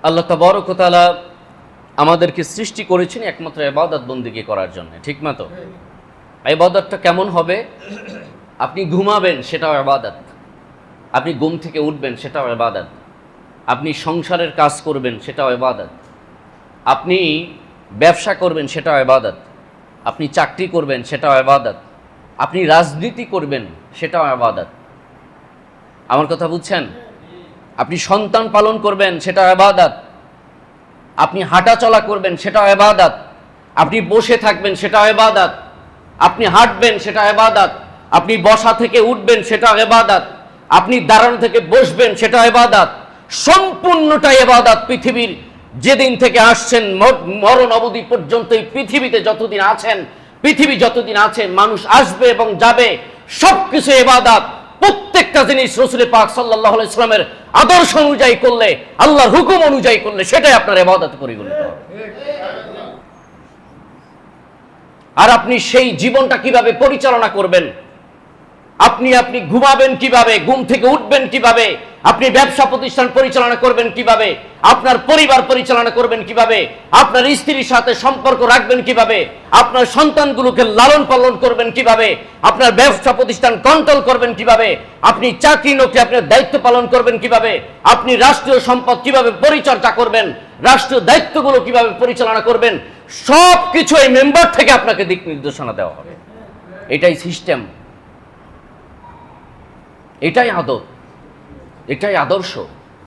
আল্লাহ তাবারক ওয়া তাআলা আমাদেরকে সৃষ্টি করেছেন একমাত্র ইবাদত বন্দেগী করার জন্য, ঠিক না? তো ইবাদতটা কেমন হবে? আপনি ঘুমাবেন, সেটাও ইবাদত। আপনি ঘুম থেকে উঠবেন, সেটাও ইবাদত। আপনি সংসারের কাজ করবেন, সেটাও ইবাদত। আপনি ব্যবসা করবেন, সেটাও ইবাদত। আপনি চাকরি করবেন, সেটাও ইবাদত। আপনি রাজনীতি করবেন, সেটাও ইবাদত। আমার কথা বুঝছেন? আপনি সন্তান পালন করবেন, সেটাও ইবাদত। আপনি হাঁটাচলা করবেন, সেটাও ইবাদত। আপনি বসে থাকবেন, সেটাও ইবাদত। আপনি হাঁটবেন, সেটা ইবাদত। আপনি বসা থেকে উঠবেন, সেটা ইবাদত। আপনি দাঁড়ানো থেকে বসবেন, সেটা ইবাদত। সম্পূর্ণটা ইবাদত। পৃথিবীর যেদিন থেকে আসছেন মরণ অবধি পর্যন্ত এই পৃথিবীতে যতদিন আছেন, পৃথিবী যতদিন আছে, মানুষ আসবে এবং যাবে, সবকিছু ইবাদত। প্রত্যেকটা জিনিস রাসূল পাক সাল্লাল্লাহু আলাইহি ওয়াসাল্লামের আদর্শ অনুযায়ী করলে, আল্লাহর হুকুম অনুযায়ী করলে, সেটাই আপনার ইবাদতে পরিগণিত হবে। আর আপনি সেই জীবনটা কিভাবে পরিচালনা করবেন? আপনি ঘুমাবেন কিভাবে? ঘুম থেকে উঠবেন কিভাবে? আপনি ব্যবসা প্রতিষ্ঠান পরিচালনা করবেন কিভাবে? আপনার পরিবার পরিচালনা করবেন কিভাবে? আপনার স্ত্রীর সাথে সম্পর্ক রাখবেন কিভাবে? আপনার সন্তানগুলোকে লালন পালন করবেন কিভাবে? আপনার ব্যবসা প্রতিষ্ঠান কন্ট্রোল করবেন কিভাবে? আপনি চাকরি নকরি আপনার দায়িত্ব পালন করবেন কিভাবে? আপনি রাষ্ট্রীয় সম্পদ কিভাবে পরিচর্যা করবেন? রাষ্ট্রীয় দায়িত্বগুলো কিভাবে পরিচালনা করবেন? সব কিছু এই মেম্বার থেকে আপনাকে দিক নির্দেশনা দেওয়া হবে। এটাই সিস্টেম, এটাই আদত, এটাই আদর্শ।